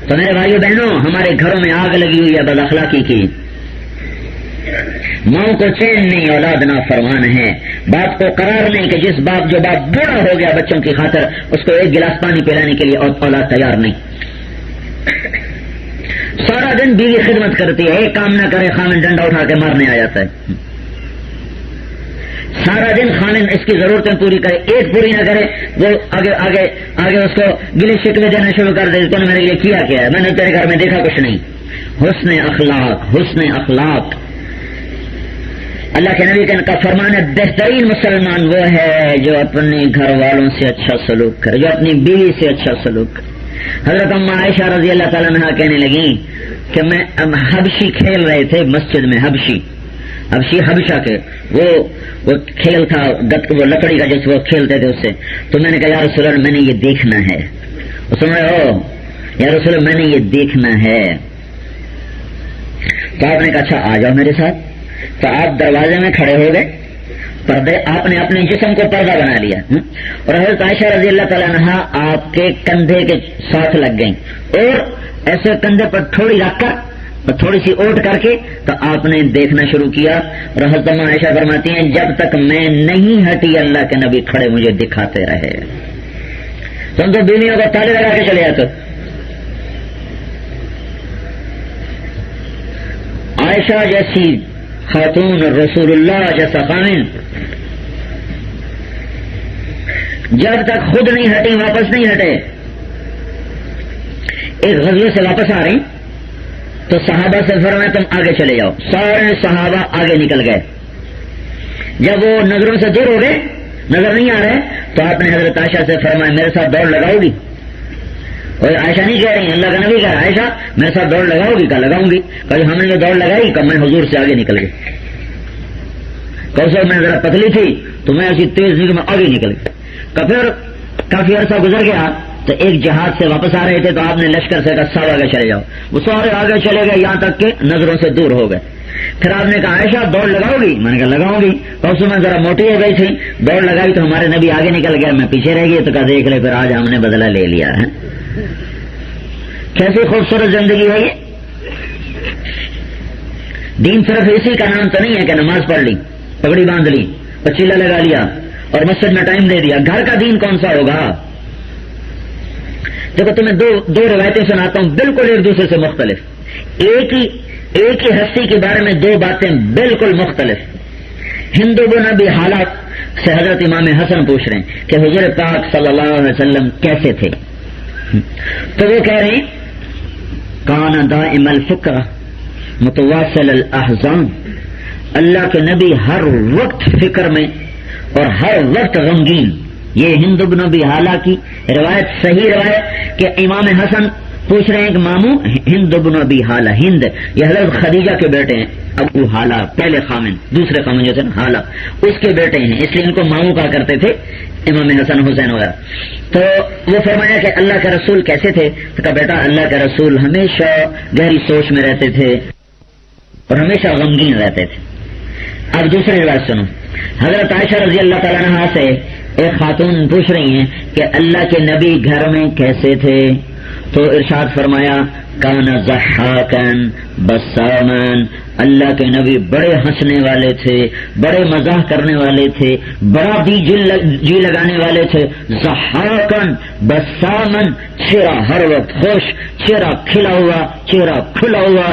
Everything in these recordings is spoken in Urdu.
تو میرے بھائیو بہنوں، ہمارے گھروں میں آگ لگی ہوئی ہے بد اخلاقی کی. ماں کو چین نہیں، اولاد نافرمان ہے. باپ کو قرار نہیں کہ جو باپ بوڑھا ہو گیا بچوں کی خاطر اس کو ایک گلاس پانی پلانے کے لیے اولاد تیار نہیں. سارا دن بیوی خدمت کرتی ہے، ایک کام نہ کرے خامن ڈنڈا اٹھا کے مارنے آ جاتا ہے. سارا دن خامن اس کی ضرورتیں پوری کرے، ایک پوری نہ کرے وہ آگے اس کو گلے شکوے دینا شروع کر دے. تو نے میرے لیے کیا ہے، میں نے تیرے گھر میں دیکھا کچھ نہیں. حسن اخلاق. اللہ کے نبی کا فرمان ہے بہترین مسلمان وہ ہے جو اپنے گھر والوں سے اچھا سلوک کرے، جو اپنی بیوی سے اچھا سلوک کرے. حضرت اما عائشہ رضی اللہ تعالیٰ عنہا کہنے لگی کہ میں حبشی کھیل رہے تھے مسجد میں. حبشی حبشہ کے وہ کھیل تھا، وہ لکڑی کا جس وہ کھیلتے تھے اس سے. تو میں نے کہا یا رسول اللہ میں نے یہ دیکھنا ہے. یا رسول اللہ میں نے یہ دیکھنا ہے. تو آپ نے کہا اچھا آ جاؤ میرے ساتھ. تو آپ دروازے میں کھڑے ہو گئے، پردے آپ نے اپنے جسم کو پردہ بنا لیا، اور حضرت عائشہ رضی اللہ تعالیٰ عنہا آپ کے کندھے کے ساتھ لگ گئیں اور ایسے کندھے پر تھوڑی رکھ کر اور تھوڑی سی اوٹ کر کے تو آپ نے دیکھنا شروع کیا. اور حضرت عائشہ فرماتی ہیں جب تک میں نہیں ہٹی اللہ کے نبی کھڑے مجھے دکھاتے رہے. تم تو بیویوں کو تالے لگا کے چلے جاتے. عائشہ جیسی خاتون رسول اللہ جیسا خامن جب تک خود نہیں ہٹی واپس نہیں ہٹے. ایک غزوے سے واپس آ رہی تو صحابہ سے فرمایا تم آگے چلے جاؤ. سارے صحابہ آگے نکل گئے. جب وہ نظروں سے دور ہو گئے، نظر نہیں آ رہے، تو آپ نے حضرت عائشہ سے فرمایا میرے ساتھ دوڑ لگاؤ گی؟ اور عائشہ نہیں کہہ رہی، اللہ کا نبی کہہ رہا عائشہ میرے ساتھ دوڑ لگاؤ گی؟ کہا لگاؤں گی. کبھی ہم نے جو دوڑ لگائی کہ میں حضور سے آگے نکل گئی. کیسے میں ذرا پتلی تھی تو میں ایسی تیز نہیں کہ میں آگے نکل گئی. پھر کافی عرصہ گزر گیا تو ایک جہاز سے واپس آ رہے تھے تو آپ نے لشکر سے کہا سب آگے چلے جاؤ. وہ سارے آگے چلے گئے یہاں تک کہ نظروں سے دور ہو گئے. پھر آپ نے کہا عائشہ دوڑ لگاؤ گی؟ میں نے کہا لگاؤں گی. پرسوں میں ذرا موٹی ہو گئی تھی، دوڑ لگائی تو ہمارے نبی آگے نکل گیا، میں پیچھے رہ گئی. تو کہا دیکھ لے پھر آج ہم نے بدلہ لے لیا ہے. کیسی خوبصورت زندگی ہے یہ. دین صرف اسی کا نام تو نہیں ہے کہ نماز پڑھ لی، پگڑی باندھ لی، پچیلا لگا لیا اور مسجد میں ٹائم دے دیا. گھر کا دین کون سا ہوگا؟ دیکھو تمہیں دو روایتیں سناتا ہوں بالکل ایک دوسرے سے مختلف. ایک ہی ہستی کے بارے میں دو باتیں بالکل مختلف. ہندو بن ابی حالات سے حضرت امام حسن پوچھ رہے ہیں کہ حضور پاک صلی اللہ علیہ وسلم کیسے تھے. تو وہ کہہ رہے ہیں کان دائم الفکر متواصل الاحزان. اللہ کے نبی ہر وقت فکر میں اور ہر وقت غمگین. یہ ہند بن ابی حالہ کی روایت، صحیح روایت کہ امام حسن پوچھ رہے ہیں کہ ماموں ہند بن ابی حالہ، ہند یہ حضرت خدیجہ کے بیٹے ہیں. ابو حالہ پہلے خامن، دوسرے خامن جو تھے حالہ اس کے بیٹے ہیں، اس لیے ان کو ماموں کہا کرتے تھے امام حسن حسین وغیرہ. تو وہ فرمایا کہ اللہ کے رسول کیسے تھے؟ تو کہا بیٹا اللہ کے رسول ہمیشہ گہری سوچ میں رہتے تھے اور ہمیشہ غمگین رہتے تھے. اب دوسری روایت سنو. حضرت عائشہ رضی اللہ تعالیٰ عنہا سے ایک خاتون پوچھ رہی ہیں کہ اللہ کے نبی گھر میں کیسے تھے؟ تو ارشاد فرمایا کان ضحاکن بسامن. اللہ کے نبی بڑے ہنسنے والے تھے، بڑے مزاح کرنے والے تھے، بڑا جی لگانے والے تھے. ضحاکن بسامن، چہرہ ہر وقت خوش، چہرہ کھلا ہوا، چہرہ کھلا ہوا،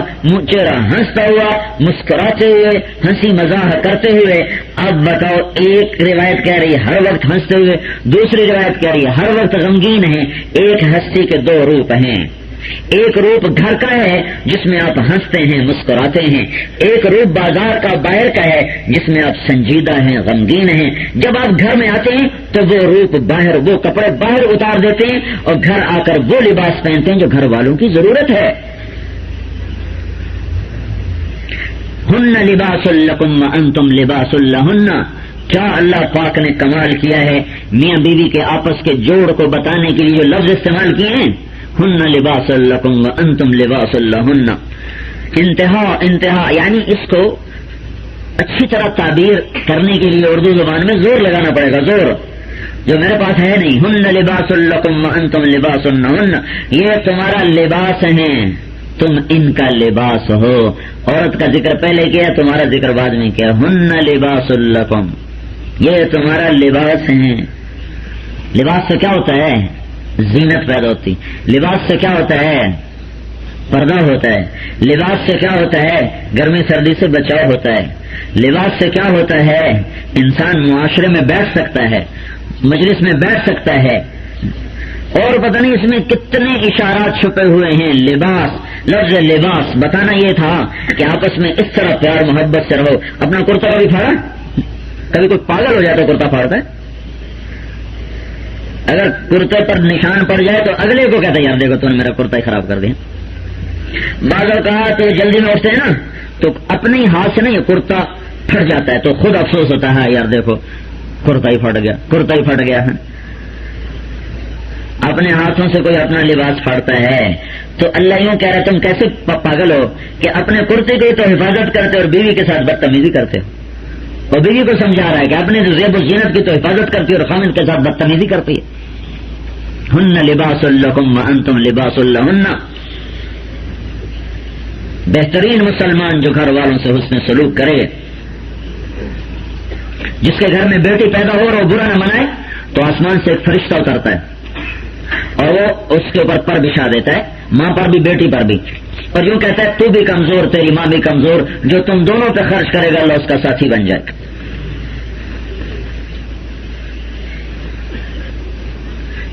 چہرہ ہنستا ہوا، مسکراتے ہوئے، ہنسی مزاح کرتے ہوئے. اب بتاؤ ایک روایت کہہ رہی ہے ہر وقت ہنستے ہوئے، دوسری روایت کہہ رہی ہے ہر وقت غمگین ہیں. ایک ہستی کے دو روپ ہیں. ایک روپ گھر کا ہے جس میں آپ ہنستے ہیں مسکراتے ہیں، ایک روپ بازار کا باہر کا ہے جس میں آپ سنجیدہ ہیں غمگین ہیں. جب آپ گھر میں آتے ہیں تو وہ روپ باہر، وہ کپڑے باہر اتار دیتے ہیں اور گھر آ کر وہ لباس پہنتے ہیں جو گھر والوں کی ضرورت ہے. ہن لباس لکم وانتم لباس لہن. کیا اللہ پاک نے کمال کیا ہے میاں بیوی کے آپس کے جوڑ کو بتانے کے لیے جو لفظ استعمال کیے ہیں ہن لباس لکم وانتم لباس لہن. انتہا یعنی اس کو اچھی طرح تعبیر کرنے کے لیے اردو زبان میں زور لگانا پڑے گا. زور جو میرے پاس ہے نہیں. ہن لباس لکم وانتم لباس لہن، یہ تمہارا لباس ہیں، تم ان کا لباس ہو. عورت کا ذکر پہلے کیا، تمہارا ذکر بعد میں کیا. ہن لباس لکم، یہ تمہارا لباس ہیں. لباس سے کیا ہوتا ہے؟ زینت پیدا ہوتی. لباس سے کیا ہوتا ہے؟ پردہ ہوتا ہے. لباس سے کیا ہوتا ہے؟ گرمی سردی سے بچاؤ ہوتا ہے. لباس سے کیا ہوتا ہے؟ انسان معاشرے میں بیٹھ سکتا ہے، مجلس میں بیٹھ سکتا ہے. اور پتہ نہیں اس میں کتنے اشارات چھپے ہوئے ہیں. لباس، لفظ لباس بتانا یہ تھا کہ آپس میں اس طرح پیار محبت سے رہو. اپنا کرتا کبھی پھاڑا؟ کبھی کوئی پاگل ہو جائے تو کرتا پھاڑتا ہے. اگر کرتے پر نشان پڑ جائے تو اگلے کو کہتا ہے یار دیکھو تم نے میرا کرتا ہی خراب کر دیا. بعض اوقات تو جلدی میں اٹھتے ہیں نا تو اپنے ہی ہاتھ سے نہیں کرتا پھٹ جاتا ہے تو خود افسوس ہوتا ہے یار دیکھو کرتا ہی پھٹ گیا، کرتا ہی پھٹ گیا ہے. اپنے ہاتھوں سے کوئی اپنا لباس پھاڑتا ہے تو اللہ یوں کہہ رہا تم کیسے پاگل ہو کہ اپنے کرتے کی تو حفاظت کرتے اور بیوی کے ساتھ بدتمیزی کرتے ہو. اور بیوی کو سمجھا رہا ہے کہ اپنے زیب و زینت کی تو حفاظت کرتی اور خامن کے ساتھ بدتمیزی کرتی ہے. ہن لباس لکم وانتم لباس لہن. بہترین مسلمان جو گھر والوں سے حسن سلوک کرے، جس کے گھر میں بیٹی پیدا ہو اور وہ برا نہ منائے تو آسمان سے ایک فرشتہ اترتا ہے اور وہ اس کے اوپر پر بچھا دیتا ہے، ماں پر بھی بیٹی پر بھی، اور یوں کہتا ہے تو بھی کمزور تیری ماں بھی کمزور، جو تم دونوں پہ خرچ کرے گا اللہ اس کا ساتھی بن جائے گا.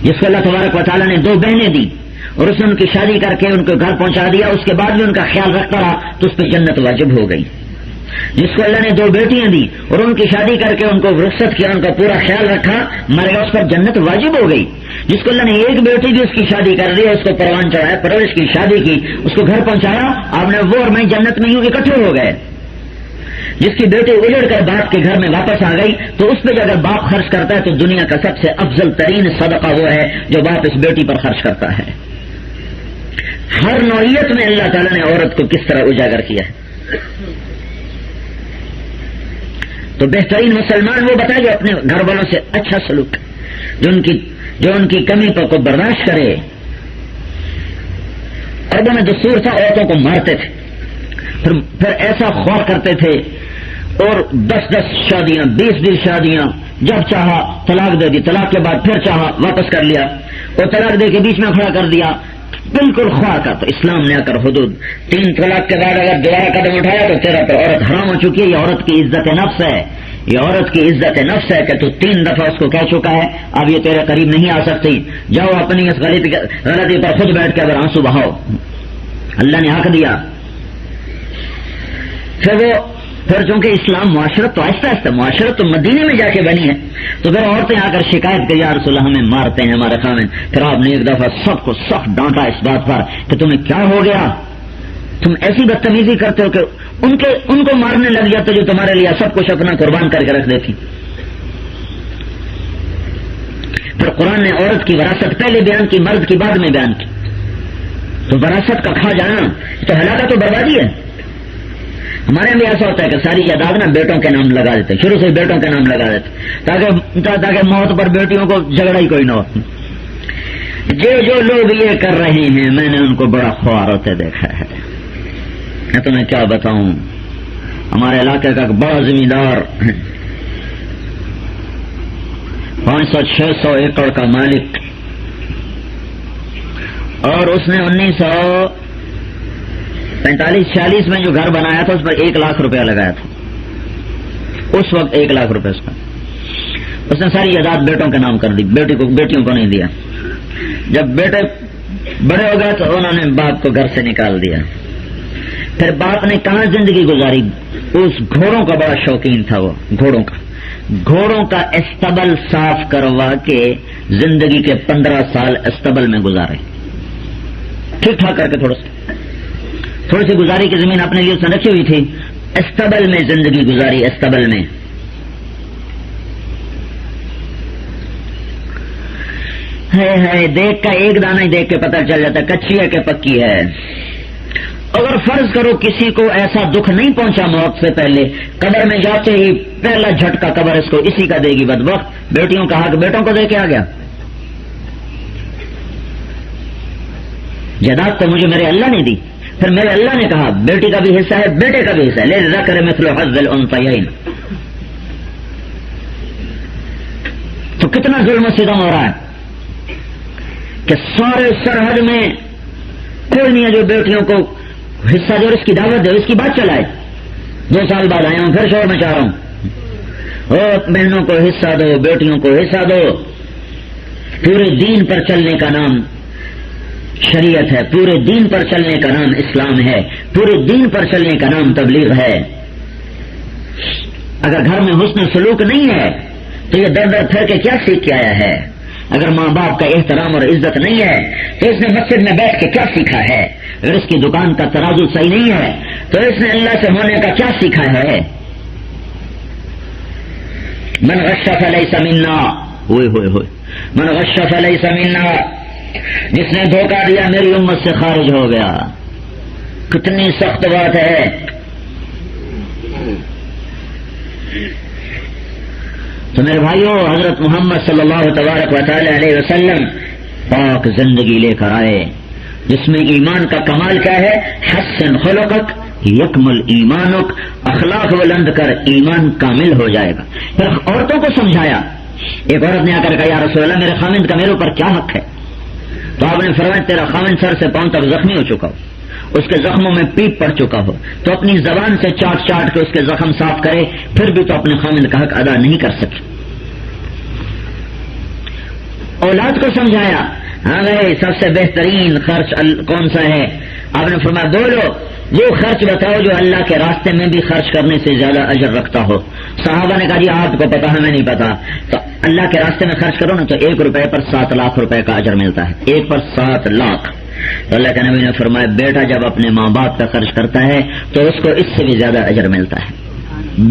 جس کو اللہ تبارک و تعالیٰ نے 2 بہنیں دی اور اس نے ان کی شادی کر کے ان کو گھر پہنچا دیا، اس کے بعد بھی ان کا خیال رکھتا رہا تو اس پہ جنت واجب ہو گئی. جس کو اللہ نے 2 بیٹیاں دی اور ان کی شادی کر کے ان کو رخصت کیا، ان کا پورا خیال رکھا، مر گیا، اس پر جنت واجب ہو گئی. جس کو اللہ نے 1 بیٹی دی، اس کی شادی کر دی، اس کو پروان چڑھایا، پرورش کی، شادی کی، اس کو گھر پہنچایا، آپ نے وہ اور میں جنت میں یوں اکٹھے ہو گئے. جس کی بیٹی اجڑ کر باپ کے گھر میں واپس آ گئی تو اس پہ اگر باپ خرچ کرتا ہے تو دنیا کا سب سے افضل ترین صدقہ وہ ہے جو باپ اس بیٹی پر خرچ کرتا ہے. ہر نوعیت میں اللہ تعالیٰ نے عورت کو کس طرح اجاگر کیا ہے. تو بہترین مسلمان وہ بتائے جو اپنے گھر والوں سے اچھا سلوک، جو ان کی کمی پر کو برداشت کرے. عربوں میں دستور تھا عورتوں کو مارتے تھے، پھر ایسا خوار کرتے تھے اور 10 شادیاں، 20 شادیاں، جب چاہا طلاق دے دی، طلاق کے بعد پھر چاہا واپس کر لیا اور طلاق دے کے بیچ میں کھڑا کر دیا. بالکل خواہ کا. تو اسلام نے آ کر حدود 3 طلاق کے بعد اگر دوبارہ قدم اٹھایا تو تیرا پر عورت حرام ہو چکی ہے. یہ عورت کی عزت نفس ہے، یہ عورت کی عزت نفس ہے کہ تو 3 دفعہ اس کو کہہ چکا ہے اب یہ تیرے قریب نہیں آ سکتی. جاؤ اپنی اس غلطی پر خود بیٹھ کے اگر آنسو بہاؤ. اللہ نے حق دیا. پھر چونکہ اسلام معاشرت تو آہستہ آہستہ معاشرت تو مدینے میں جا کے بنی ہے تو پھر عورتیں آ کر شکایت کی یا رسول اللہ ہمیں مارتے ہیں ہمارے خامن. پھر آپ نے ایک دفعہ سب کو سخت ڈانٹا اس بات پر کہ تمہیں کیا ہو گیا، تم ایسی بدتمیزی کرتے ہو کہ ان کو مارنے لگ جاتے جو تمہارے لیے سب کچھ اپنا قربان کر کے رکھ دیتی. پھر قرآن نے عورت کی وراثت پہلے بیان کی، مرد کی بعد میں بیان کی. تو وراثت کا کھا جانا تو ہلاکت و بربادی ہے. ہمارے یہاں بھی ایسا ہوتا ہے کہ ساری جائیداد نا بیٹوں کے نام لگا دیتے، شروع سے بیٹوں کے نام لگا دیتے تاکہ موت پر بیٹیوں کو جھگڑا ہی کوئی نہ ہو. جو لوگ یہ کر رہے ہیں میں نے ان کو بڑا خوار ہوتے دیکھا ہے. میں تمہیں کیا بتاؤں، ہمارے علاقے کا بڑا زمیندار 500-600 ایکڑ کا مالک، اور اس نے 1945-46 میں جو گھر بنایا تھا اس پر 1 لاکھ روپیہ لگایا تھا. اس وقت 1 لاکھ روپے اس نے ساری جائیداد بیٹوں کے نام کر دی، بیٹیوں کو نہیں دیا. جب بیٹے بڑے ہو گئے تو انہوں نے باپ کو گھر سے نکال دیا. پھر باپ نے کہاں زندگی گزاری، اس گھوڑوں کا بڑا شوقین تھا، وہ گھوڑوں کا استبل صاف کروا کے زندگی کے 15 سال استبل میں گزارے. ٹھیک ٹھاک کر کے تھوڑی سی گزاری کی زمین اپنے لیے اس نے رکھی ہوئی تھی، استبل میں زندگی گزاری. استبل میں ہے دیکھ کا ایک دانہ ہی دیکھ کے پتہ چل جاتا کچی ہے کہ پکی ہے. اگر فرض کرو کسی کو ایسا دکھ نہیں پہنچا موت سے پہلے، قبر میں جاتے ہی پہلا جھٹکا قبر اس کو اسی کا دے گی بدبخت، بیٹیوں کا حق بیٹوں کو دے کے آ گیا، جائیداد تو مجھے میرے اللہ نے دی، پھر میرے اللہ نے کہا بیٹی کا بھی حصہ ہے بیٹے کا بھی حصہ ہے، للذکر مثل حظ الانثیین۔ تو کتنا ظلم و ستم ہو رہا ہے کہ سارے سرحد میں کوئی نہیں ہے جو بیٹیوں کو حصہ دے اور اس کی دعوت دے، اس کی بات چلائے۔ 2 سال بعد آیا ہوں پھر شور مچا رہا ہوں، او بہنوں کو حصہ دو، بیٹیوں کو حصہ دو۔ پورے دین پر چلنے کا نام شریعت ہے، پورے دین پر چلنے کا نام اسلام ہے، پورے دین پر چلنے کا نام تبلیغ ہے۔ اگر گھر میں حسن سلوک نہیں ہے تو یہ در در پھر کے کیا سیکھ کے آیا ہے؟ اگر ماں باپ کا احترام اور عزت نہیں ہے تو اس نے مسجد میں بیٹھ کے کیا سیکھا ہے؟ اگر اس کی دکان کا ترازو صحیح نہیں ہے تو اس نے اللہ سے ہونے کا کیا سیکھا ہے؟ من غش فلیس منا، ہوئے ہوئے ہوئے، من غش فلیس منا، جس نے دھوکہ دیا میری امت سے خارج ہو گیا۔ کتنی سخت بات ہے۔ تو میرے بھائیوں، حضرت محمد صلی اللہ تبارک و تعالی علیہ وسلم پاک زندگی لے کر آئے جس میں ایمان کا کمال کیا ہے؟ حسن خلقک یکمل ایمانک، اخلاق بلند کر ایمان کامل ہو جائے گا۔ پھر عورتوں کو سمجھایا، ایک عورت نے آ کر کہا یا رسول اللہ میرے خاوند کا میرے اوپر کیا حق ہے؟ تو آپ نے فرمایا تیرا خاوند سر سے پاؤں تک زخمی ہو چکا ہو، اس کے زخموں میں پیپ پڑ چکا ہو، تو اپنی زبان سے چاٹ چاٹ کے اس کے زخم صاف کرے، پھر بھی تو اپنے خاوند کا حق ادا نہیں کر سکے۔ اولاد کو سمجھایا، ہاں بھائی سب سے بہترین خرچ کون سا ہے؟ آپ نے فرمایا بولو وہ خرچ بتاؤ جو اللہ کے راستے میں بھی خرچ کرنے سے زیادہ اجر رکھتا ہو۔ صحابہ نے کہا جی آپ کو پتا ہمیں نہیں پتا۔ تو اللہ کے راستے میں خرچ کرو نا تو 1 روپے پر 7 لاکھ روپے کا اجر ملتا ہے، 1 پر 7 لاکھ۔ تو اللہ کے نبی نے فرمایا بیٹا جب اپنے ماں باپ پہ خرچ کرتا ہے تو اس کو اس سے بھی زیادہ اجر ملتا ہے۔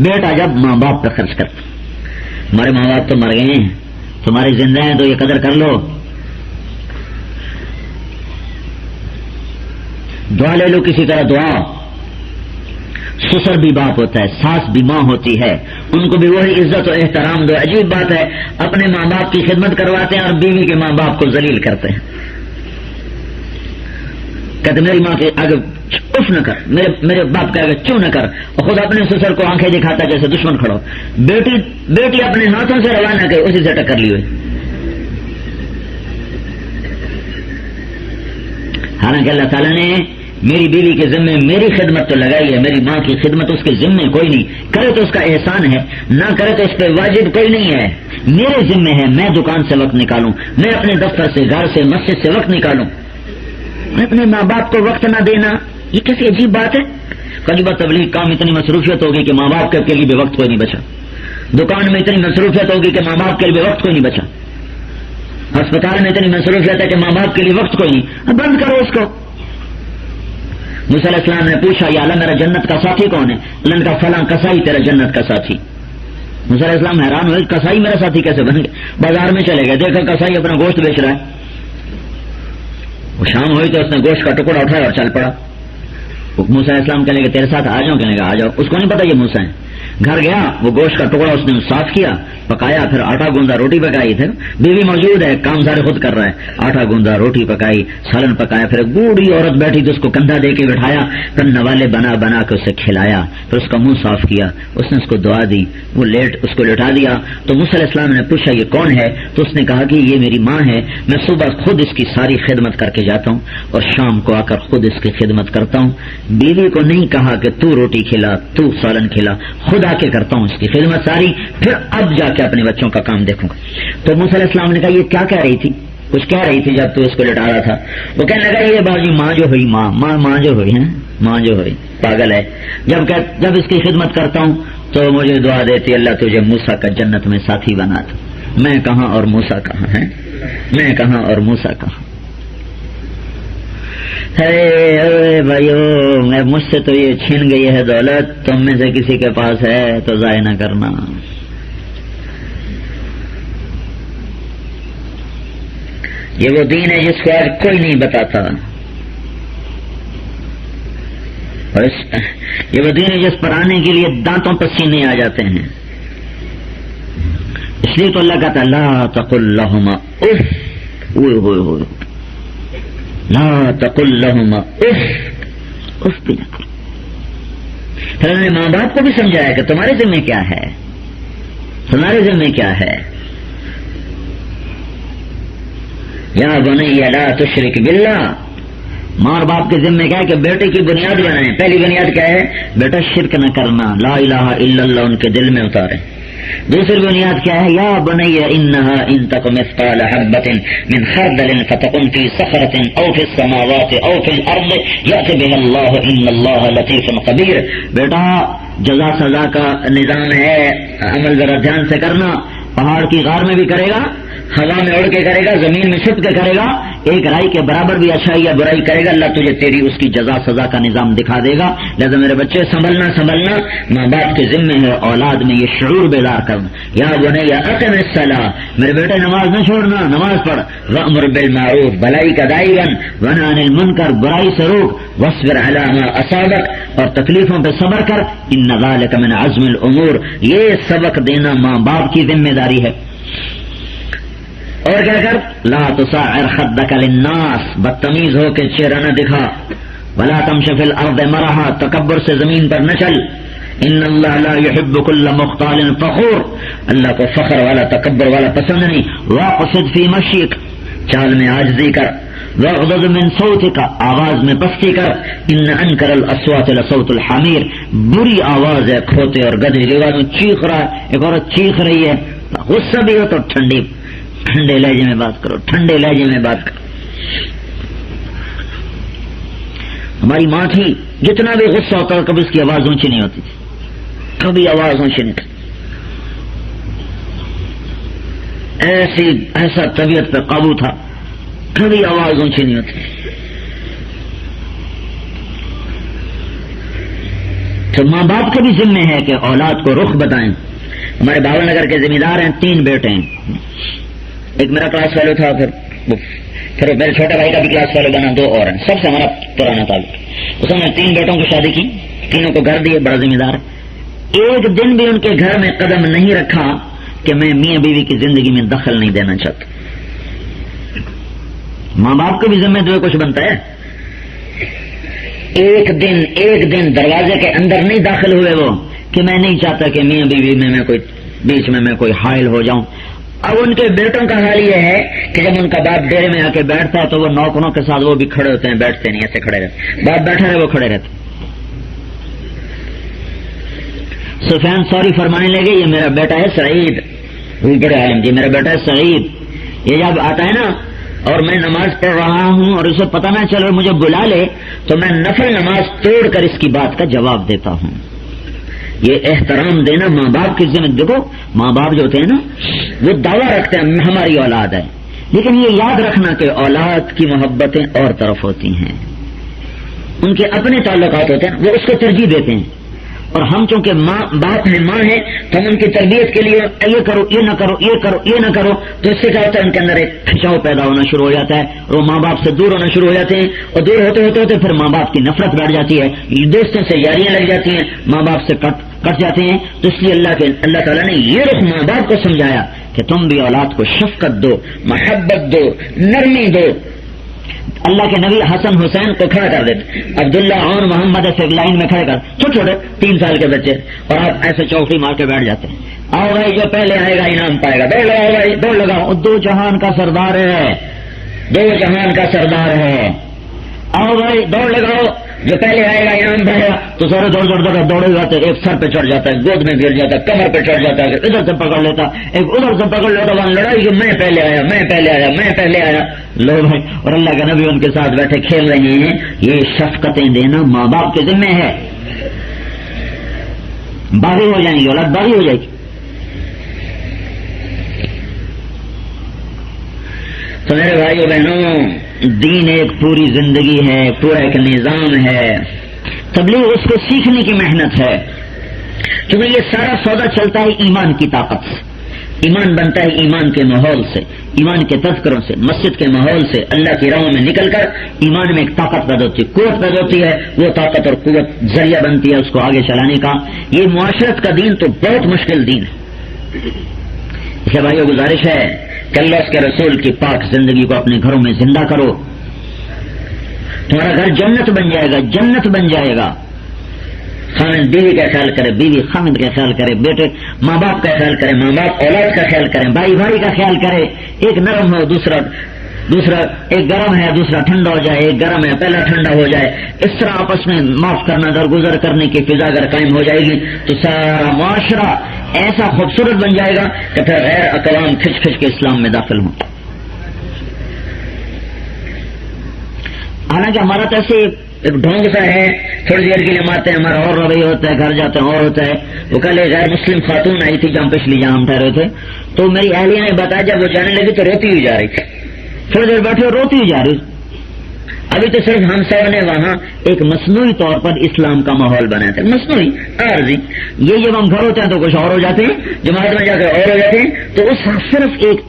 بیٹا جب ماں باپ پہ خرچ کرتا ہے، ہمارے ماں باپ تو مر گئے ہیں، تمہاری زندہ ہیں تو یہ قدر کر لو، دعا لے لو کسی طرح دعا۔ سسر بھی باپ ہوتا ہے، ساس بھی ماں ہوتی ہے، ان کو بھی وہی عزت و احترام دو۔ عجیب بات ہے اپنے ماں باپ کی خدمت کرواتے ہیں اور بیوی کے ماں باپ کو ذلیل کرتے ہیں، کہتے میری ماں کے آگے اف نہ کر، میرے باپ کے آگے چوں نہ کر، اور خود اپنے سسر کو آنکھیں دکھاتا جیسے دشمن کھڑو۔ بیٹی اپنے ہاتھوں سے روانہ کرے اسی سے ٹکر لی ہوئی۔ حالانکہ اللہ تعالیٰ نے میری بیوی کے ذمے میری خدمت تو لگائی ہے، میری ماں کی خدمت اس کے ذمے کوئی نہیں، کرے تو اس کا احسان ہے، نہ کرے تو اس پہ واجب کوئی نہیں ہے، میرے ذمے ہے، میں دکان سے وقت نکالوں، میں اپنے دفتر سے، گھر سے، مسجد سے وقت نکالوں۔ اپنے ماں باپ کو وقت نہ دینا یہ کیسی عجیب بات ہے۔ قریب تبلیغ کام اتنی مصروفیت ہوگی کہ ماں باپ کے لیے بھی وقت کوئی نہیں بچا، دکان میں اتنی مصروفیت ہوگی کہ ماں باپ کے لیے وقت کوئی نہیں بچا، ہسپتال میں اتنی مصروفیت ہے کہ ماں باپ کے لیے وقت کوئی نہیں، اب بند کرو اس کو۔ موسیٰ علیہ السلام نے پوچھا یا اللہ میرا جنت کا ساتھی کون ہے؟ اللہ نے کہا فلاں کسائی تیرا جنت کا ساتھی۔ موسیٰ علیہ السلام حیران ہوئے کسائی میرا ساتھی کیسے بن گیا؟ بازار میں چلے گئے، دیکھا کسائی اپنا گوشت بیچ رہا ہے، وہ شام ہوئی تو اس نے گوشت کا ٹکڑا اٹھایا اور چل پڑا۔ موسیٰ علیہ السلام کہنے لگے تیرے ساتھ آ جاؤں، کہنے لگا آ جاؤ، اس کو نہیں پتا یہ موسیٰ ہے۔ گھر گیا، وہ گوشت کا ٹکڑا اس نے صاف کیا، پکایا، پھر آٹا گوندا روٹی پکائی، تھے بیوی موجود ہے، کام سارے خود کر رہا ہے، آٹا گوندا روٹی پکائی، سالن پکایا، پھر بوڑھی عورت بیٹھی تو اس کو کندھا دے کے بٹھایا، پھر نوالے بنا بنا کے اسے کھلایا، پھر اس کا منہ صاف کیا، اس نے اس کو دعا دی، وہ اس کو لٹا دیا۔ تو موسیٰ علیہ السلام نے پوچھا یہ کون ہے؟ تو اس نے کہا کہ یہ میری ماں ہے، میں صبح خود اس کی ساری خدمت کر کے جاتا ہوں اور شام کو آ کر خود اس کی خدمت کرتا ہوں۔ بیوی کو نہیں کہا کہ تو روٹی کھلا، تو سالن کھلا، خود آ کے کرتا ہوں اس کی خدمت ساری، پھر اب جا کے اپنے بچوں کا کام دیکھوں گا۔ تو موسیٰ علیہ السلام نے کہا یہ کیا کہہ رہی تھی؟ کچھ کہہ رہی تھی جب تو اس کو لٹا رہا تھا۔ وہ کہنے لگا یہ باجی ماں جو ہوئی، ماں جو ہوئی ہے، ماں جو ہوئی پاگل ہے، جب اس کی خدمت کرتا ہوں تو مجھے دعا دیتی اللہ تجھے موسیٰ کا جنت میں ساتھی بنا دو۔ میں کہاں اور موسیٰ کہاں ہے، میں کہاں اور موسیٰ کہاں۔ ارے بھائیو مجھ سے تو یہ چھین گئی ہے دولت، تم میں سے کسی کے پاس ہے تو ضائع نہ کرنا۔ یہ وہ دین ہے جس کو آج کوئی نہیں بتاتا، اور یہ وہ دین ہے جس پر آنے کے لیے دانتوں پر سینے آ جاتے ہیں. اس لیے تو اللہ کہتا ہے لا تقل لہما اف، لا تقل لہما اف بھی نہ کرو. پھر انہوں نے ماں باپ کو بھی سمجھایا کہ تمہارے ذمہ کیا ہے، تمہارے ذمہ کیا ہے. یا بنی لا تشرک باللہ، ماں اور باپ کے ذمہ کیا ہے کہ بیٹے کی بنیاد بنائیں. پہلی بنیاد کیا ہے؟ بیٹا شرک نہ کرنا، لا الہ الا اللہ ان کے دل میں اتاریں. دوسری بنیاد کیا ہے؟ یا بنی انہا ان تک مثقال حبۃ من خردل فتکن فی صخرۃ او فی السماوات او فی الارض یأت بها اللہ ان اللہ لطیف خبیر. بیٹا جزا سزا کا نظام ہے، عمل ذرا دھیان سے کرنا. پہاڑ کی غار میں بھی کرے گا، ہوا میں اڑ کے کرے گا، زمین میں چھپ کے کرے گا، ایک رائی کے برابر بھی اچھائی یا برائی کرے گا، اللہ تجھے تیری اس کی جزا سزا کا نظام دکھا دے گا. لہذا میرے بچے سنبھلنا ماں باپ کے ذمے ہے اولاد میں یہ شعور بیدار کرنا. یا بنی اقم الصلاۃ، میرے بیٹے نماز نہ چھوڑنا، نماز پڑھ. وامر بالمعروف، بھلائی کا داعی بن. ونہی عن المنکر، برائی سے روک. واصبر علی ما اصابک، اور تکلیفوں پہ صبر کر. ان ذلک من عزم الامور، یہ سبق دینا ماں باپ کی ذمہ داری ہے. اور کیا کر؟ لا تصعر خدک للناس، بدتمیز ہو کے چہرہ نہ دکھا. ولا تمش فی الارض مرحا، تکبر سے زمین پر نہ چل. ان اللہ لا يحب كل مختال فخور، اللہ کو فخر والا تکبر والا پسند نہیں. واقصد فی مشیک، چال میں عاجزی کر. واغضض من صوتک، آواز میں پستی کر. ان انکر الاصوات لصوت الحمیر، بری آواز ہے کھوتے اور گدھے کی آواز میں چیخ رہا ہے. ایک عورت چیخ رہی ہے، غصہ بھی ہو تو ٹھنڈے لہجے میں بات کرو، ٹھنڈے لہجے میں بات کرو. ہماری ماں تھی، جتنا بھی غصہ ہوتا کبھی اس کی آواز اونچی نہیں ہوتی تھی، کبھی آواز اونچی نہیں تھی. ایسا طبیعت پہ قابو تھا، کبھی آواز اونچی نہیں ہوتی. تو ماں باپ کا بھی ذمہ ہے کہ اولاد کو رخ بتائیں. ہمارے باول نگر کے ذمہ دار ہیں، 3 بیٹے ہیں. ایک میرا کلاس فیلو تھا، پھر میرے چھوٹے بھائی کا بھی کلاس فیلو بنا، 2 اور ہیں. سب سے ہمارا پرانا تعلق. اس نے 3 بیٹوں کی شادی کی، تینوں کو گھر دیے، بڑا ذمہ دار. ایک دن بھی ان کے گھر میں قدم نہیں رکھا کہ میں میاں بیوی کی زندگی میں دخل نہیں دینا چاہتا. ماں باپ کو بھی ذمہ دے کچھ بنتا ہے. ایک دن دروازے کے اندر نہیں داخل ہوئے وہ کہ میں نہیں چاہتا کہ میاں بیوی میں کوئی بیچ میں کوئی حائل ہو جاؤں. اب ان کے بیٹوں کا حال یہ ہے کہ جب ان کا باپ ڈیرے میں آ کے بیٹھتا ہے تو وہ نوکروں کے ساتھ وہ بھی کھڑے ہوتے ہیں، بیٹھتے نہیں، ایسے کھڑے رہتے. باپ بیٹھا ہے وہ کھڑے رہتے. سفیان ثوری فرمانے لگے یہ میرا بیٹا ہے سعید، بڑے عالم جی، میرا بیٹا ہے سعید. یہ جب آتا ہے نا اور میں نماز پڑھ رہا ہوں اور اسے پتہ نہ چلے مجھے بلا لے تو میں نفل نماز توڑ کر اس کی بات کا جواب دیتا ہوں. یہ احترام دینا ماں باپ کی ذمہ. دیکھو ماں باپ جو ہوتے ہیں نا وہ دعویٰ رکھتے ہیں ہماری اولاد ہے، لیکن یہ یاد رکھنا کہ اولاد کی محبتیں اور طرف ہوتی ہیں، ان کے اپنے تعلقات ہوتے ہیں، وہ اس کو ترجیح دیتے ہیں. اور ہم چونکہ ماں باپ ہیں، ماں ہیں، تو ہم ان کی تربیت کے لیے یہ کرو، یہ نہ کرو، یہ کرو، یہ نہ کرو، تو اس سے کیا ہوتا ہے ان کے اندر ایک کھچاؤ پیدا ہونا شروع ہو جاتا ہے اور وہ ماں باپ سے دور ہونا شروع ہو جاتے ہیں. اور دور ہوتے ہوتے ہوتے پھر ماں باپ کی نفرت بیٹھ جاتی ہے، دوستوں سے یاریاں لگ جاتی ہیں، ماں باپ سے کٹ جاتے ہیں. تو اس لیے اللہ تعالیٰ نے یہ رخ ماں باپ کو سمجھایا کہ تم بھی اولاد کو شفقت دو، محبت دو، نرمی دو. اللہ کے نبی حسن حسین کو کھڑا کر دیتے، عبداللہ اور محمد ایسے لائن میں کھڑے کر، چھوٹے 3 سال کے بچے، اور آپ ایسے چوکڑی مار کے بیٹھ جاتے ہیں. آؤ بھائی جو پہلے آئے گا انعام پائے گا، دوڑ لگاؤ بھائی، دوڑ لگاؤ. 2 جہان کا سردار ہے، 2 جہان کا سردار ہے. آؤ بھائی دوڑ لگاؤ، جو پہلے آئے گا انعام پائے گا. تو سارے دوڑے جاتے، ایک سر پہ چڑھ جاتا ہے، گود میں گر جاتا ہے، کمر پہ چڑھ جاتا ہے، ادھر سے پکڑ لیتا، ایک ادھر سے پکڑ لیتا. وہاں لڑائی کہ میں پہلے آیا، میں پہلے آیا، میں پہلے آیا. لو بھائی، اور اللہ کا نبی ان کے ساتھ بیٹھے کھیل رہے ہیں. یہ شفقتیں دینا ماں باپ کے ذمہ ہے. باغی ہو جائیں گے، اولاد باغی ہو جائے گی. تو میرے بھائیو بہنوں، دین ایک پوری زندگی ہے، پورا ایک نظام ہے. تبلیغ اس کو سیکھنے کی محنت ہے، کیونکہ یہ سارا سودا چلتا ہے ایمان کی طاقت سے. ایمان بنتا ہے ایمان کے ماحول سے، ایمان کے تذکروں سے، مسجد کے ماحول سے، اللہ کی راہوں میں نکل کر ایمان میں ایک طاقت پیدا ہوتی ہے، قوت پیدا ہوتی ہے. وہ طاقت اور قوت ذریعہ بنتی ہے اس کو آگے چلانے کا. یہ معاشرت کا دین تو بہت مشکل دین ہے. اسے بھائیو گزارش ہے کہ اللہ اس کے رسول کی پاک زندگی کو اپنے گھروں میں زندہ کرو. تمہارا گھر جنت بن جائے گا، جنت بن جائے گا. خاوند بیوی کا خیال کرے، بیوی خاوند کا خیال کرے، بیٹے ماں باپ کا خیال کرے، ماں باپ اولاد کا خیال کریں، بھائی بھائی کا خیال کرے. ایک نرم ہو، دوسرا ایک گرم ہے، دوسرا ٹھنڈا ہو جائے، ایک گرم ہے پہلا ٹھنڈا ہو جائے. اس طرح آپس میں معاف کرنا، درگزر کرنے کی فضا اگر قائم ہو جائے گی تو سارا معاشرہ ایسا خوبصورت بن جائے گا کہ پھر غیر اقوام کھچ کھچ کے اسلام میں داخل ہوں. حالانکہ ہمارا تو ایسے ایک ڈھونگ سا ہے، تھوڑی دیر کے لیے مارتے ہیں، ہمارا اور رویہ ہوتا ہے، گھر جاتے ہیں اور ہوتا ہے. وہ کل ایک غیر مسلم خاتون آئی تھی جہاں پچھلی جہاں ہم ٹھہرے تھے، تو میری اہلیہ نے بتایا جب وہ جانے لگی تو روتی ہوئی جا رہی تھی. تھوڑی دیر بیٹھے اور روتی ہوئی جا رہی. ابھی تو صرف ہم سب نے وہاں ایک مصنوعی طور پر اسلام کا ماحول بنایا تھا، مصنوعی عارضی. یہ جب ہم گھر ہوتے ہیں تو کچھ اور ہو جاتے ہیں، جماعت میں جا کر اور ہو جاتے ہیں. تو اس صرف ایک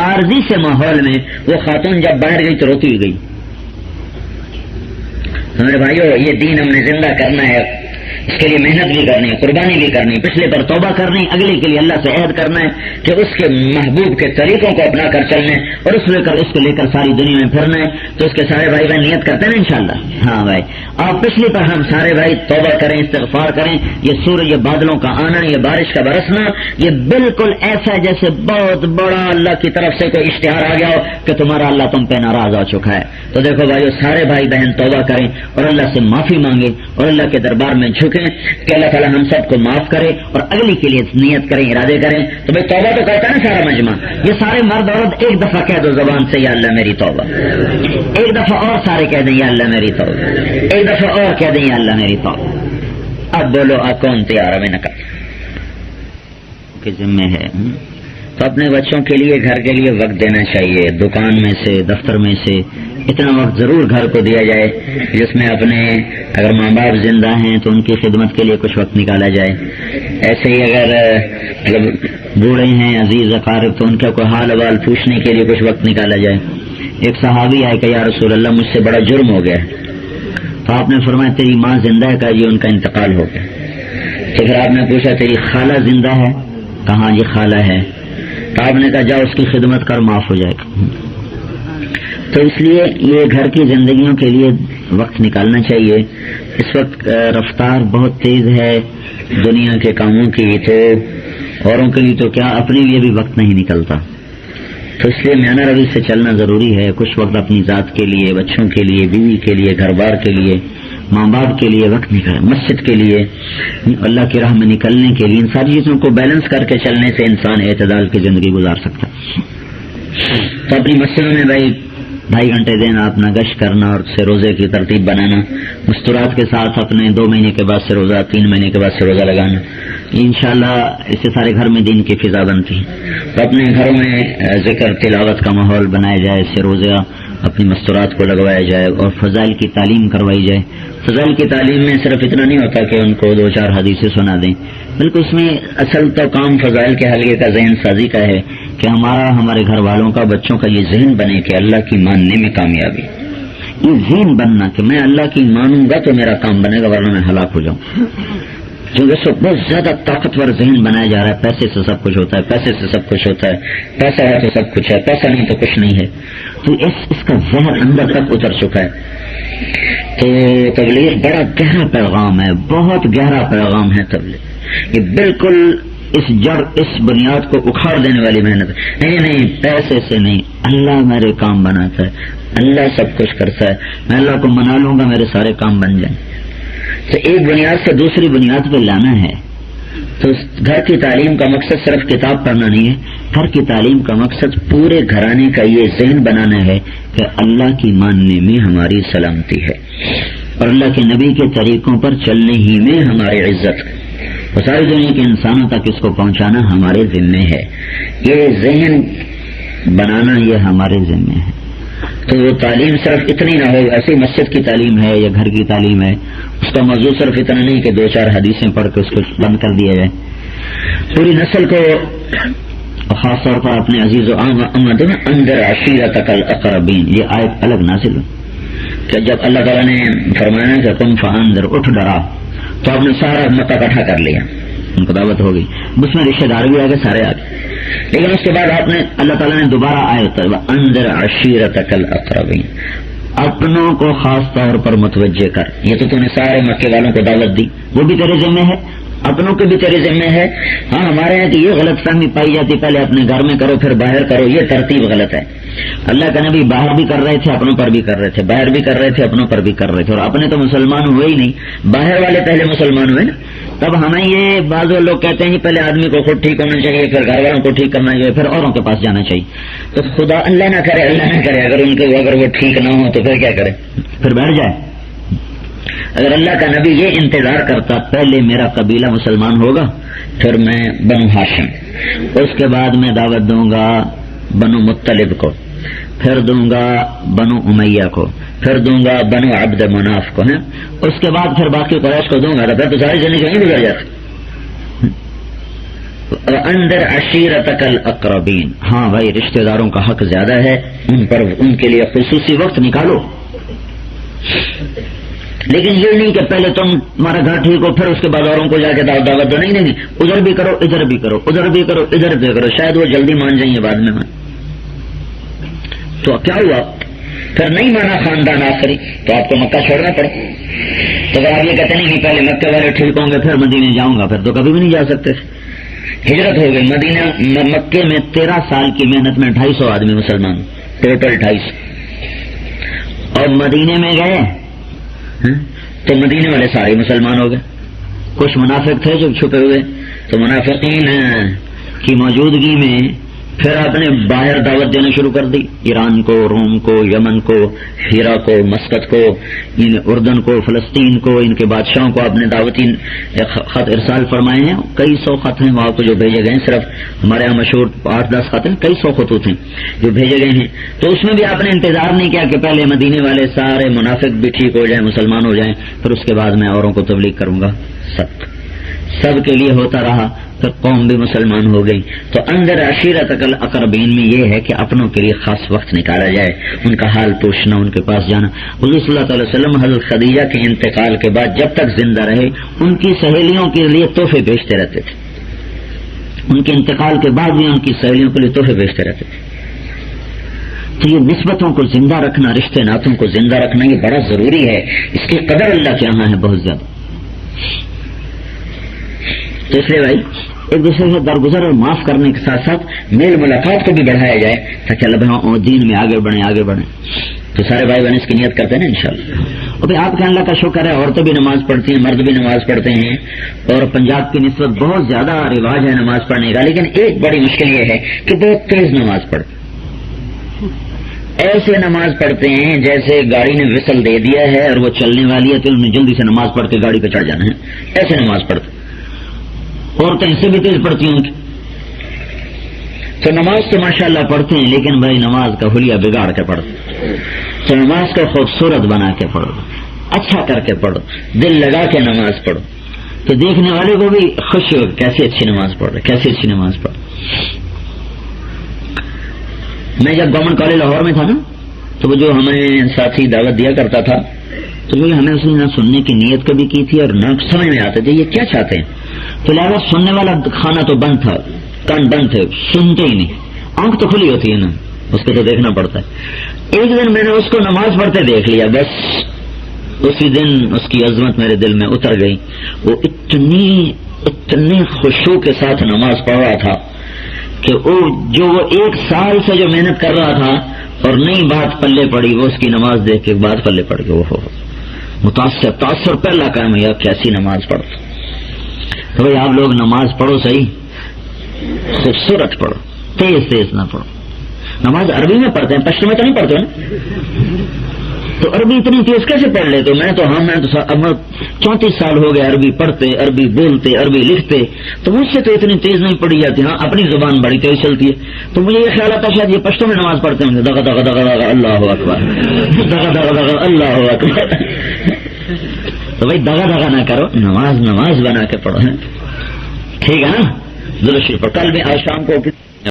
عارضی سے ماحول میں وہ خاتون جب باہر گئی تو روتی ہوئی گئی. ہمارے بھائیو یہ دین ہم نے زندہ کرنا ہے، اس کے لیے محنت بھی کرنی ہے، قربانی بھی کرنی ہے، پچھلے پر توبہ کرنی، اگلے کے لیے اللہ سے عہد کرنا ہے کہ اس کے محبوب کے طریقوں کو اپنا کر چلنا ہے اور اس کو لے کر ساری دنیا میں پھرنا ہے. تو اس کے سارے بھائی بہن نیت کرتے ہیں نا انشاءاللہ. ہاں بھائی، اور پچھلے پر ہم سارے بھائی توبہ کریں، استغفار کریں. یہ سورج، یہ بادلوں کا آنا، یہ بارش کا برسنا، یہ بالکل ایسا جیسے بہت بڑا اللہ کی طرف سے کوئی اشتہار آ گیا ہو کہ تمہارا اللہ تم پہ ناراض ہو چکا ہے. تو دیکھو بھائیو سارے بھائی بہن توبہ کریں اور اللہ سے معافی مانگیں اور اللہ کے دربار میں جھکیں کہ اللہ تعالیٰ ہم سب کو معاف کرے اور اگلی کے لیے نیت کریں، ارادے کریں. تو بھائی توبہ تو کرتا ہے نا سارا مجمع. یہ سارے مرد عورت ایک دفعہ کہہ دو زبان سے یا اللہ میری توبہ. ایک دفعہ اور سارے کہہ دیں یا اللہ میری توبہ. ایک دفعہ اور کہہ دیں یا اللہ میری توبہ. اب بولو کون تیار ہے نہ کے ذمے ہے. تو اپنے بچوں کے لیے، گھر کے لیے وقت دینا چاہیے. دکان میں سے، دفتر میں سے اتنا وقت ضرور گھر کو دیا جائے جس میں اپنے اگر ماں باپ زندہ ہیں تو ان کی خدمت کے لیے کچھ وقت نکالا جائے. ایسے ہی اگر بوڑھے ہیں عزیز اقارب تو ان کا کوئی حال احوال پوچھنے کے لیے کچھ وقت نکالا جائے. ایک صحابی آئے کہ یا رسول اللہ مجھ سے بڑا جرم ہو گیا. تو آپ نے فرمایا تیری ماں زندہ ہے؟ کہا جی ان کا انتقال ہو گیا. تو پھر آپ نے پوچھا تیری خالہ زندہ ہے؟ کہاں جی خالہ ہے. تو آپ نے کہا جاؤ اس کی خدمت کر، معاف ہو جائے گا. تو اس لیے یہ گھر کی زندگیوں کے لیے وقت نکالنا چاہیے. اس وقت رفتار بہت تیز ہے دنیا کے کاموں کی، تو اوروں کے لیے تو کیا اپنے لیے بھی وقت نہیں نکلتا. تو اس لیے میانہ روی سے چلنا ضروری ہے. کچھ وقت اپنی ذات کے لیے، بچوں کے لیے، بیوی کے لیے، گھر بار کے لیے، ماں باپ کے لیے وقت نکالیں، مسجد کے لیے، اللہ کی راہ میں نکلنے کے لیے. ان ساری چیزوں کو بیلنس کر کے چلنے سے انسان اعتدال کی زندگی گزار سکتا ہے. تو اپنی مسجدوں میں بھائی 2.5 گھنٹے دینا، اپنا گشت کرنا اور سے روزے کی ترتیب بنانا، مستورات کے ساتھ اپنے 2 مہینے کے بعد سے روزہ، 3 مہینے کے بعد سے روزہ لگانا. انشاءاللہ اس سے سارے گھر میں دین کی فضا بنتی ہے. تو اپنے گھروں میں ذکر تلاوت کا ماحول بنایا جائے، سے روزہ اپنی مستورات کو لگوایا جائے اور فضائل کی تعلیم کروائی جائے. فضائل کی تعلیم میں صرف اتنا نہیں ہوتا کہ ان کو 2-4 حدیثیں سنا دیں، بلکہ اس میں اصل تو کام فضائل کے حلقے کا ذہن سازی کا ہے کہ ہمارے گھر والوں کا، بچوں کا یہ ذہن بنے کہ اللہ کی ماننے میں کامیابی. یہ ذہن بننا کہ میں اللہ کی مانوں گا تو میرا کام بنے گا ورنہ میں ہلاک ہو جاؤں. جو بہت زیادہ طاقتور ذہن بنایا جا رہا ہے، پیسے سے سب کچھ ہوتا ہے، پیسے سے سب کچھ ہوتا ہے، پیسہ ہے تو سب کچھ ہے، پیسہ نہیں تو کچھ نہیں ہے. تو اس کا ذہن اندر تک اتر چکا ہے. تو تبلیغ بڑا گہرا پیغام ہے، بہت گہرا پیغام ہے تبلیغ. یہ بالکل اس بنیاد کو اکھاڑ دینے والی محنت ہے. نہیں پیسے سے نہیں، اللہ میرے کام بناتا ہے، اللہ سب کچھ کرتا ہے، میں اللہ کو منا لوں گا میرے سارے کام بن جائیں. تو ایک بنیاد سے دوسری بنیاد پہ لانا ہے. تو گھر کی تعلیم کا مقصد صرف کتاب پڑھنا نہیں ہے. گھر کی تعلیم کا مقصد پورے گھرانے کا یہ ذہن بنانا ہے کہ اللہ کی ماننے میں ہماری سلامتی ہے اور اللہ کے نبی کے طریقوں پر چلنے ہی میں ہماری عزت ہے. تو ساری دنیا کے انسانوں تک اس کو پہنچانا ہمارے ذمے ہے. یہ ذہن بنانا یہ ہمارے ذمے ہے. تو وہ تعلیم صرف اتنی نہ ہو، ایسی مسجد کی تعلیم ہے یا گھر کی تعلیم ہے، اس کا موضوع صرف اتنا نہیں کہ 2-4 حدیثیں پڑھ کے اس کو بند کر دیا جائے. پوری نسل کو خاص طور پر اپنے عزیز و امت میں انذر عشیرتک الاقربین، یہ آیت الگ نازل ہوئی کہ جب اللہ تعالیٰ نے فرمایا کہ قم فانذر، اٹھ ڈرا، تو آپ نے سارا مکہ اکٹھا کر لیا، ان کو دعوت ہو گئی، اس میں رشتے دار بھی آ گئے، سارے آ گئے، لیکن اس کے بعد آپ نے اللہ تعالیٰ نے دوبارہ آیت انذر عشیرتک الاقربین، اپنوں کو خاص طور پر متوجہ کر، یہ تو نے سارے مکے والوں کو دعوت دی، وہ بھی تیرے ذمہ ہے، اپنوں کے بھی تیرے ذمہ ہے۔ ہاں ہمارے یہاں کہ یہ غلط فہمی پائی جاتی، پہلے اپنے گھر میں کرو پھر باہر کرو، یہ ترتیب غلط ہے۔ اللہ کا نبی باہر بھی کر رہے تھے، اپنوں پر بھی کر رہے تھے، باہر بھی کر رہے تھے، اپنوں پر بھی کر رہے تھے، اور اپنے تو مسلمان ہوئے ہی نہیں، باہر والے پہلے مسلمان ہوئے نا۔ تب ہمیں یہ بعض لوگ کہتے ہیں کہ پہلے آدمی کو خود ٹھیک ہونا چاہیے، پھر گھر والوں کو ٹھیک کرنا چاہیے، پھر اوروں کے پاس جانا چاہیے۔ تو خدا اللہ نہ کرے، اللہ نہ کرے، اگر وہ ٹھیک نہ ہو تو پھر کیا کرے، پھر بیٹھ جائے۔ اگر اللہ کا نبی یہ انتظار کرتا پہلے میرا قبیلہ مسلمان ہوگا، پھر میں بنو ہاشم، اس کے بعد میں دعوت دوں گا بنو مطلب کو، پھر دوں گا بنو امیہ کو، پھر دوں گا بنو عبد مناف کو، ہیں اس کے بعد پھر باقی قریش کو دوں گا، تو پھر تو ساری زندگی وہیں گزر جاتی۔ اندر عشیرتک الاقربین، ہاں بھائی رشتہ داروں کا حق زیادہ ہے، ان پر ان کے لیے خصوصی وقت نکالو، لیکن یہ نہیں کہ پہلے تمہارا گھر ٹھیک ہو پھر اس کے بعد اوروں کو جا کے دعوت دو، نہیں، ادھر بھی کرو ادھر بھی کرو، ادھر بھی کرو ادھر بھی کرو، شاید وہ جلدی مان جائیں گے بعد میں۔ تو کیا ہوا، پھر نہیں مانا خاندان آخری، تو آپ کو مکہ چھوڑنا پڑا۔ تو اگر آپ یہ کہتے نہیں کہ پہلے مکے والے ٹھیک ہوں گے پھر مدینے جاؤں گا، پھر تو کبھی بھی نہیں جا سکتے۔ ہجرت ہو گئی، مدینہ مکے میں 13 سال کی محنت میں 250 آدمی مسلمان، ٹوٹل 250، اور مدینے میں گئے تو مدینے والے سارے مسلمان ہو گئے، کچھ منافق تھے جو چھپے ہوئے، تو منافقین کی موجودگی میں پھر آپ نے باہر دعوت دینا شروع کر دی، ایران کو، روم کو، یمن کو، ہیرا کو، مسقط کو، اردن کو، فلسطین کو، ان کے بادشاہوں کو آپ نے دعوتی خط ارسال فرمائے ہیں، کئی 100 خط ہیں وہاں کو جو بھیجے گئے ہیں، صرف ہمارے یہاں مشہور 8-10 خط ہیں، کئی 100 خطوط ہیں جو بھیجے گئے ہیں۔ تو اس میں بھی آپ نے انتظار نہیں کیا کہ پہلے مدینے والے سارے منافق بھی ٹھیک ہو جائیں، مسلمان ہو جائیں، پھر اس کے بعد میں اوروں کو تبلیغ کروں گا۔ سب کے لیے ہوتا رہا، پھر قوم بھی مسلمان ہو گئی۔ تو اندر عشیرتک الاقربین میں یہ ہے کہ اپنوں کے لیے خاص وقت نکالا جائے، ان کا حال پوچھنا، ان کے پاس جانا۔ حضور صلی اللہ علیہ وسلم حضرت خدیجہ کے انتقال کے بعد جب تک زندہ رہے ان کی سہیلیوں کے لیے تحفے بھیجتے رہتے تھے، ان کے انتقال کے بعد بھی ان کی سہیلیوں کے لیے تحفے بھیجتے رہتے تھے۔ تو یہ نسبتوں کو زندہ رکھنا، رشتے ناتوں کو زندہ رکھنا، یہ بڑا ضروری ہے، اس کی قدر اللہ کے یہاں ہے بہت زیادہ۔ تو اس لیے بھائی ایک دوسرے سے درگزر اور معاف کرنے کے ساتھ ساتھ میل ملاقات کو بھی بڑھایا جائے تاکہ اللہ دین میں آگے بڑھیں۔ تو سارے بھائی بہن اس کی نیت کرتے ہیں نا انشاءاللہ۔ اور بھائی آپ کے اللہ کا شکر ہے، عورتیں بھی نماز پڑھتی ہیں، مرد بھی نماز پڑھتے ہیں، اور پنجاب کی نسبت بہت زیادہ رواج ہے نماز پڑھنے کا، لیکن ایک بڑی مشکل یہ ہے کہ بہت تیز نماز پڑھتے، ایسے نماز پڑھتے ہیں جیسے گاڑی نے وسل دے دیا ہے اور وہ چلنے والی ہے تو انہوں نے جلدی سے نماز پڑھ کے گاڑی پہ چڑھ جانا ہے، ایسے نماز پڑھتے۔ عورتیں اس سے بھی تیز پڑھتی ہیں تو نماز تو ماشاءاللہ پڑھتے ہیں، لیکن بھائی نماز کا حلیہ بگاڑ کے پڑھتے، تو نماز کو خوبصورت بنا کے پڑھو، اچھا کر کے پڑھو، دل لگا کے نماز پڑھو، تو دیکھنے والے کو بھی خوشی ہو کیسی اچھی نماز پڑھ رہے، کیسی اچھی نماز پڑھ۔ میں جب گورنمنٹ کالج لاہور میں تھا نا، تو وہ جو ہمیں ساتھی دعوت دیا کرتا تھا تو وہ ہمیں اس نے نہ سننے کی نیت کبھی کی تھی اور نہ سمجھ میں آتے تھے یہ کیا چاہتے ہیں، تو لہٰذا سننے والا کھانا تو بند تھا، کان بند تھے، سنتے ہی نہیں، آنکھ تو کھلی ہوتی ہے نا، اس کو تو دیکھنا پڑتا ہے۔ ایک دن میں نے اس کو نماز پڑھتے دیکھ لیا، بس اسی دن اس کی عظمت میرے دل میں اتر گئی۔ وہ اتنی خشوع کے ساتھ نماز پڑھ رہا تھا کہ وہ 1 سال سے جو محنت کر رہا تھا اور نئی بات پلے پڑی، وہ اس کی نماز دیکھ کے بات پلے پڑ گئی، وہ تاثر پہلا کام ہے، کیسی نماز پڑھتا۔ تو بھائی آپ لوگ نماز پڑھو صحیح، خوبصورت پڑھو، تیز نہ پڑھو۔ نماز عربی میں پڑھتے ہیں، پشتو میں تو نہیں پڑھتے نا، تو عربی اتنی تیز کیسے پڑھ لیتے؟ میں تو 34 سال ہو گئے عربی پڑھتے، عربی بولتے، عربی لکھتے، تو مجھ سے تو اتنی تیز نہیں پڑھی جاتی۔ ہاں اپنی زبان بڑی تیز چلتی ہے، تو مجھے یہ خیال آتا شاید یہ پشتو میں نماز پڑھتے ہوں گے، دغا دغا دغا دغا اللہ اکبر، دغا دغا دغا اللہ اکبر۔ تو بھائی دغا دغا نہ کرو، نماز بنا کے پڑھو، ٹھیک ہے نا؟ ضرور شریف کل بھی آج شام کو